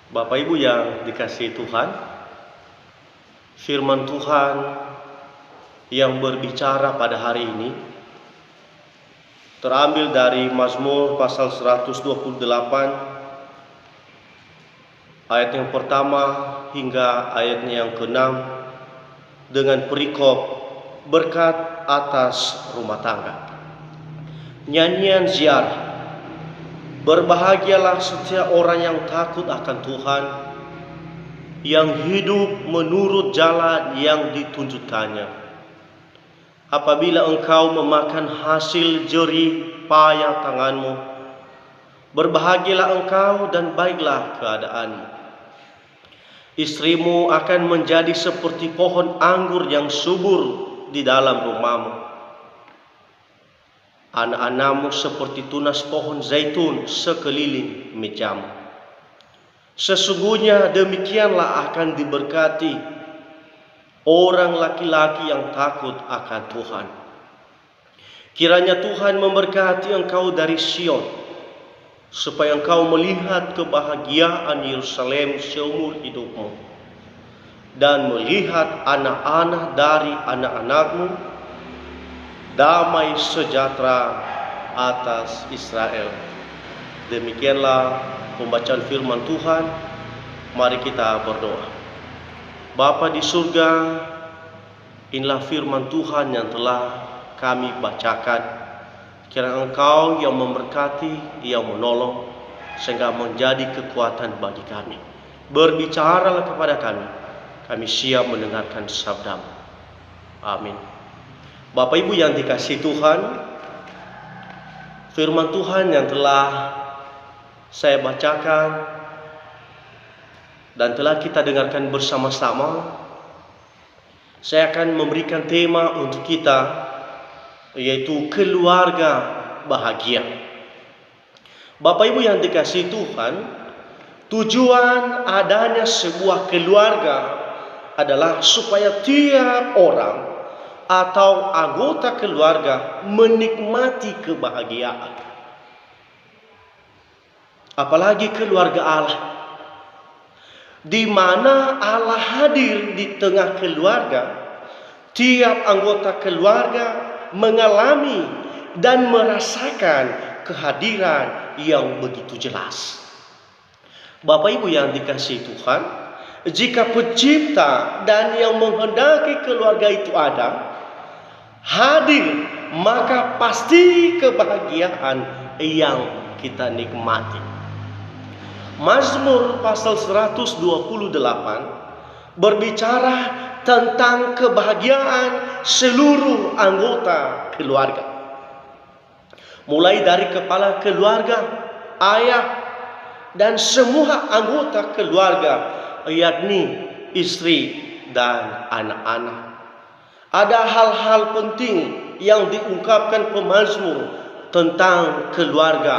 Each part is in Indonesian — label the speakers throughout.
Speaker 1: Bapak Ibu yang dikasihi Tuhan, firman Tuhan yang berbicara pada hari ini terambil dari Mazmur pasal 128 ayat yang pertama hingga ayatnya yang ke-6 dengan perikop berkat atas rumah tangga. Nyanyian ziarah. Berbahagialah setiap orang yang takut akan Tuhan, yang hidup menurut jalan yang ditunjukkannya. Apabila engkau memakan hasil jerih payah tanganmu, berbahagialah engkau dan baiklah keadaanmu. Istrimu akan menjadi seperti pohon anggur yang subur di dalam rumahmu. Anak-anakmu seperti tunas pohon zaitun sekeliling mejamu. Sesungguhnya demikianlah akan diberkati orang laki-laki yang takut akan Tuhan. Kiranya Tuhan memberkati engkau dari Sion, supaya engkau melihat kebahagiaan Yerusalem seumur hidupmu, dan melihat anak-anak dari anak-anakmu, damai sejahtera atas Israel. Demikianlah pembacaan firman Tuhan. Mari kita berdoa. Bapa di surga, inilah firman Tuhan yang telah kami bacakan. Kiranya Engkau yang memberkati, yang menolong, sehingga menjadi kekuatan bagi kami. Berbicaralah kepada kami. Kami siap mendengarkan sabda-Mu. Amin. Bapak Ibu yang dikasihi Tuhan, firman Tuhan yang telah saya bacakan dan telah kita dengarkan bersama-sama, saya akan memberikan tema untuk kita, yaitu keluarga bahagia. Bapak Ibu yang dikasihi Tuhan, tujuan adanya sebuah keluarga adalah supaya tiap orang atau anggota keluarga menikmati kebahagiaan. Apalagi keluarga Allah, di mana Allah hadir di tengah keluarga. Tiap anggota keluarga mengalami dan merasakan kehadiran yang begitu jelas. Bapak Ibu yang dikasihi Tuhan, jika pencipta dan yang menghendaki keluarga itu ada, hadir, maka pasti kebahagiaan yang kita nikmati. Mazmur pasal 128 berbicara tentang kebahagiaan seluruh anggota keluarga. Mulai dari kepala keluarga, ayah, dan semua anggota keluarga, yakni istri dan anak-anak. Ada hal-hal penting yang diungkapkan pemazmur tentang keluarga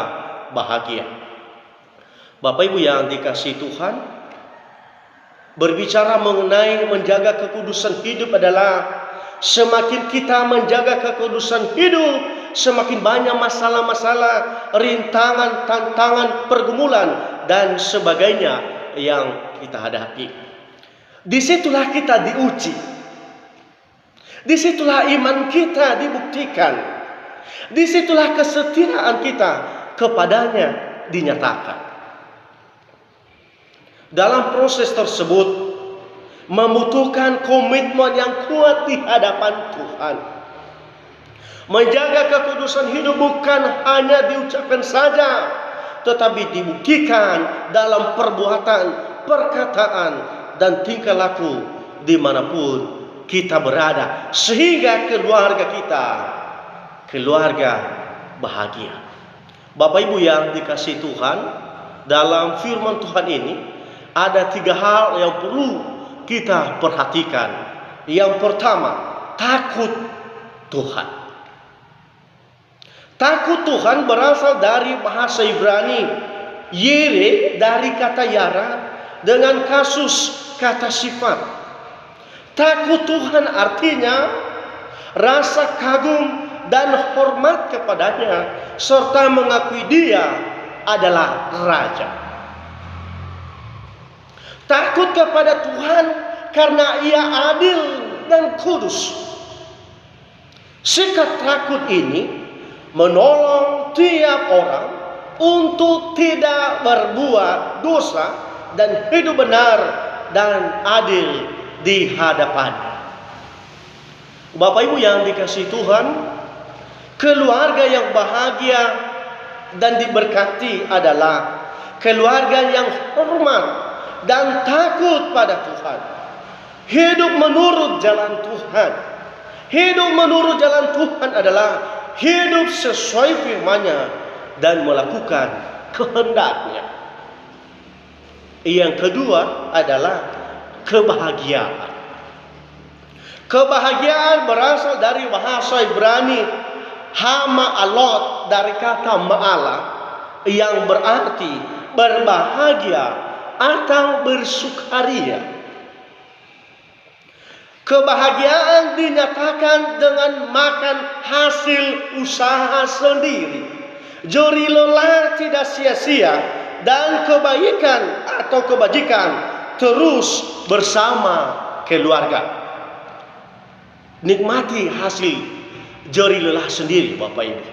Speaker 1: bahagia. Bapak Ibu yang dikasihi Tuhan, berbicara mengenai menjaga kekudusan hidup adalah semakin kita menjaga kekudusan hidup, semakin banyak masalah-masalah, rintangan, tantangan, pergumulan, dan sebagainya yang kita hadapi. Disitulah kita diuji. Disitulah iman kita dibuktikan. Disitulah kesetiaan kita kepadanya dinyatakan. Dalam proses tersebut membutuhkan komitmen yang kuat di hadapan Tuhan. Menjaga kekudusan hidup bukan hanya diucapkan saja, tetapi dibuktikan dalam perbuatan, perkataan, dan tingkah laku dimanapun kita berada, sehingga keluarga kita keluarga bahagia. Bapak Ibu yang dikasihi Tuhan, dalam firman Tuhan ini ada 3 hal yang perlu kita perhatikan. Yang pertama, takut Tuhan. Takut Tuhan berasal dari bahasa Ibrani yere, dari kata yara, dengan kasus kata sifat. Takut Tuhan artinya rasa kagum dan hormat kepadanya, serta mengakui Dia adalah Raja. Takut kepada Tuhan karena Ia adil dan kudus. Sikap takut ini menolong tiap orang untuk tidak berbuat dosa dan hidup benar dan adil di hadapan-Nya. Bapak Ibu yang dikasihi Tuhan, keluarga yang bahagia dan diberkati adalah keluarga yang hormat dan takut pada Tuhan. Hidup menurut jalan Tuhan. Hidup menurut jalan Tuhan adalah hidup sesuai firman-Nya dan melakukan kehendak-Nya. Yang kedua adalah kebahagiaan. Kebahagiaan berasal dari bahasa Ibrani hama'alot, dari kata ma'ala yang berarti berbahagia atau bersukaria. Kebahagiaan dinyatakan dengan makan hasil usaha sendiri, jeri lelah tidak sia-sia, dan kebaikan atau kebajikan terus bersama keluarga. Nikmati hasil jeri lelah sendiri, Bapak Ibu.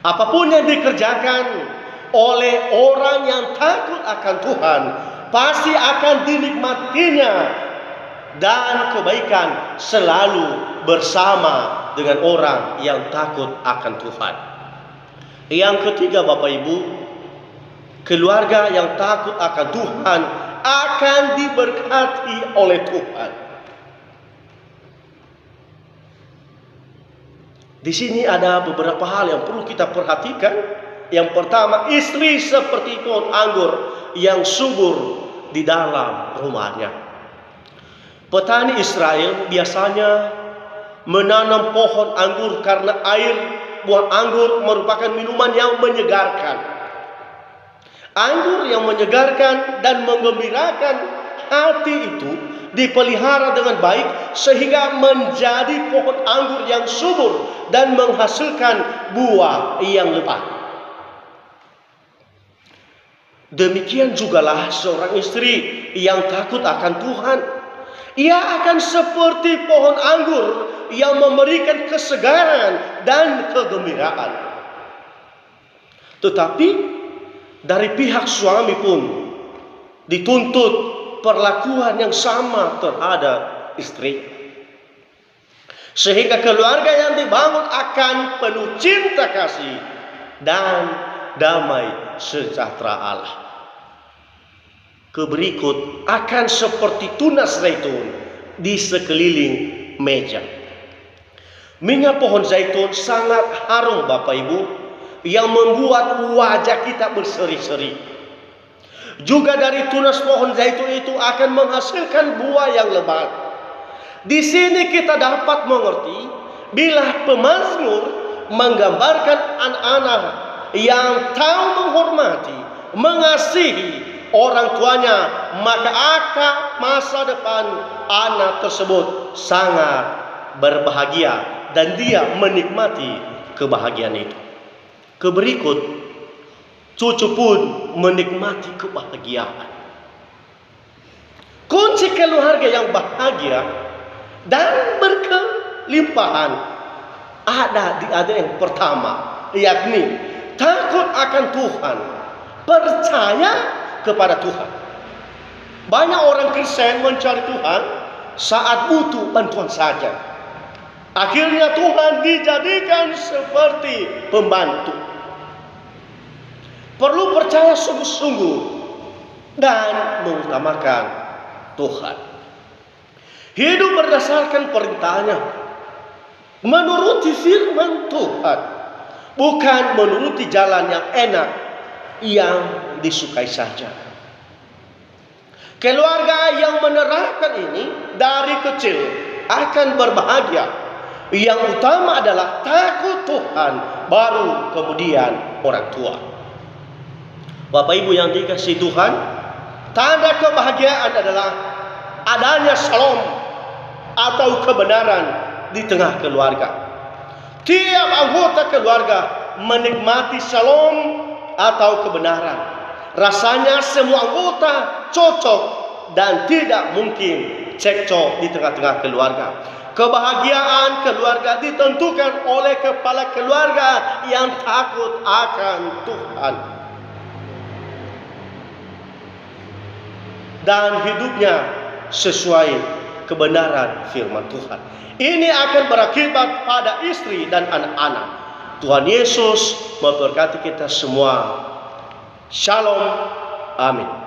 Speaker 1: Apapun yang dikerjakan oleh orang yang takut akan Tuhan, pasti akan dinikmatinya, dan kebaikan selalu bersama dengan orang yang takut akan Tuhan. Yang ketiga, Bapak Ibu, keluarga yang takut akan Tuhan akan diberkati oleh Tuhan. Di sini ada beberapa hal yang perlu kita perhatikan. Yang pertama, istri seperti pohon anggur yang subur di dalam rumahnya. Petani Israel biasanya menanam pohon anggur karena air buah anggur merupakan minuman yang menyegarkan. Anggur yang menyegarkan dan menggembirakan hati itu dipelihara dengan baik sehingga menjadi pohon anggur yang subur dan menghasilkan buah yang lebat. Demikian jugalah seorang istri yang takut akan Tuhan. Ia akan seperti pohon anggur yang memberikan kesegaran dan kegembiraan. Tetapi dari pihak suami pun dituntut perlakuan yang sama terhadap istri. Sehingga keluarga yang dibangun akan penuh cinta kasih dan damai sejahtera Allah. Keberikut akan seperti tunas zaitun di sekeliling meja. Minyak pohon zaitun sangat harum, Bapak Ibu, yang membuat wajah kita berseri-seri. Juga dari tunas pohon zaitun itu akan menghasilkan buah yang lebat. Di sini kita dapat mengerti bila pemazmur menggambarkan anak-anak yang tahu menghormati, mengasihi orang tuanya, maka akan masa depan anak tersebut sangat berbahagia dan dia menikmati kebahagiaan itu. Keberikut, cucu pun menikmati kebahagiaan. Kunci keluarga yang bahagia dan berkelimpahan ada di ada yang pertama, yakni takut akan Tuhan, percaya kepada Tuhan. Banyak orang Kristen mencari Tuhan saat butuh bantuan saja. Akhirnya Tuhan dijadikan seperti pembantu. Perlu percaya sungguh-sungguh dan mengutamakan Tuhan. Hidup berdasarkan perintahnya, menuruti firman Tuhan, bukan menuruti jalan yang enak yang disukai saja. Keluarga yang menerapkan ini dari kecil akan berbahagia. Yang utama adalah takut Tuhan, baru kemudian orang tua. Bapak Ibu yang dikasihi Tuhan, tanda kebahagiaan adalah adanya shalom atau kebenaran di tengah keluarga. Tiap anggota keluarga menikmati shalom atau kebenaran. Rasanya semua anggota cocok dan tidak mungkin cekcok di tengah-tengah keluarga. Kebahagiaan keluarga ditentukan oleh kepala keluarga yang takut akan Tuhan dan hidupnya sesuai kebenaran firman Tuhan. Ini akan berakibat pada istri dan anak-anak. Tuhan Yesus memberkati kita semua. Shalom. Amin.